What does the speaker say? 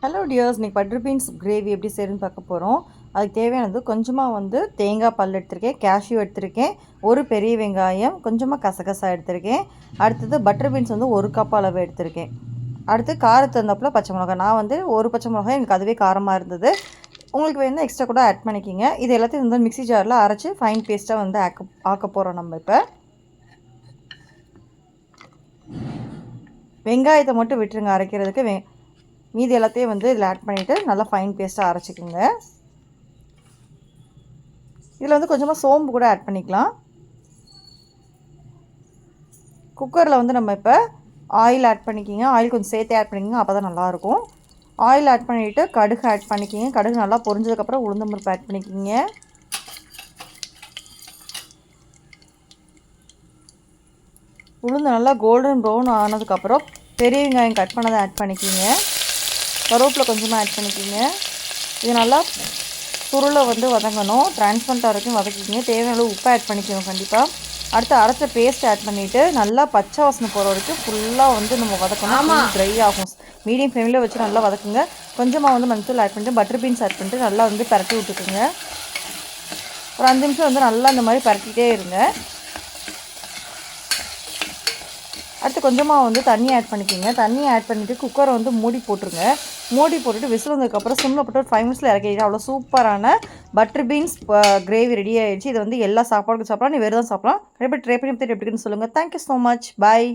Hello tears, இன்றைக்கி butter beans gravy எப்படி செய்யணும்னு பார்க்க போகிறோம். அதுக்கு தேவையானது கொஞ்சமாக தேங்காய் பல் எடுத்திருக்கேன், கேஷ்யூ எடுத்திருக்கேன், ஒரு பெரிய வெங்காயம், கொஞ்சமாக கசகசா எடுத்திருக்கேன். அடுத்தது பட்டர் பீன்ஸ் ஒரு கப் அளவு எடுத்திருக்கேன். அடுத்து காரத்து தகுந்தாப்புல பச்சை மிளகாய். நான் ஒரு பச்சை மிளகாய் எனக்கு அதுவே காரமாக இருந்தது. உங்களுக்கு வேணும்னா எக்ஸ்ட்ரா கூட ஆட் பண்ணிக்கிங்க. இது எல்லாத்தையும் மிக்ஸி ஜாரில் அரைச்சி ஃபைன் பேஸ்ட்டாக ஆக்க போகிறோம். நம்ம இப்போ வெங்காயத்தை மட்டும் விட்டுருங்க அரைக்கிறதுக்கு. மீதி எல்லாத்தையும் இதில் ஆட் பண்ணிவிட்டு நல்லா ஃபைன் பேஸ்ட்டாக அரைச்சிக்கோங்க. இதில் கொஞ்சமாக சோம்பு கூட ஆட் பண்ணிக்கலாம். குக்கரில் நம்ம இப்போ ஆயில் ஆட் பண்ணிக்கிங்க. ஆயில் கொஞ்சம் சேர்த்து ஆட் பண்ணிக்கிங்க, அப்போ தான் நல்லாயிருக்கும். ஆயில் ஆட் பண்ணிவிட்டு கடுகு ஆட் பண்ணிக்கிங்க. கடுகு நல்லா பொரிஞ்சதுக்கப்புறம் உளுந்தம் பருப்பு ஆட் பண்ணிக்கிங்க. உளுந்து நல்லா கோல்டன் ப்ரௌன் ஆனதுக்கப்புறம் பெரிய வெங்காயம் கட் பண்ணதை ஆட் பண்ணிக்கிங்க. கருவேப்பிலை கொஞ்சமாக ஆட் பண்ணிக்கிங்க. இது நல்லா சுருளை வதங்கணும். டிரான்ஸ்பரண்ட்டாக வரைக்கும் வதக்கிக்கிங்க. தேவையான உப்பு ஆட் பண்ணிக்கோங்க கண்டிப்பாக. அடுத்து அரைச்ச பேஸ்ட் ஆட் பண்ணிவிட்டு நல்லா பச்சை வாசனை போகிற வரைக்கும் ஃபுல்லாக நம்ம வதக்கணும். ட்ரை ஆகும். மீடியம் ஃப்ளேமில் வச்சு நல்லா வதக்குங்க. கொஞ்சமாக மஞ்சள் ஆட் பண்ணிட்டு பட்டர் பீன்ஸ் ஆட் பண்ணிட்டு நல்லா பரட்டி விட்டுக்குங்க. ஒரு 5 நிமிஷம் நல்லா இந்த மாதிரி பரட்டிகிட்டே இருங்க. அடுத்து கொஞ்சமாக தண்ணி ஆட் பண்ணிக்கோங்க. தண்ணி ஆட் பண்ணிவிட்டு குக்கரை மூடி போட்டுருங்க. மூடி போட்டுட்டு விசில் வந்ததுக்கப்புறம் சிம்மில் போட்டு ஒரு 5 மினிட்ஸில் இறக்கிட்டு அவ்வளோ சூப்பரான பட்டர் பீன்ஸ் கிரேவி ரெடி ஆகிடுச்சு. இது எல்லா சாப்பாடுக்கும் சாப்பிடலாம், நீ வெறும் தான் சாப்பிடலாம். கண்டிப்பாக ட்ரை பண்ணி பார்த்துட்டு எப்படின்னு சொல்லுங்கள். Thank you so much. பாய்.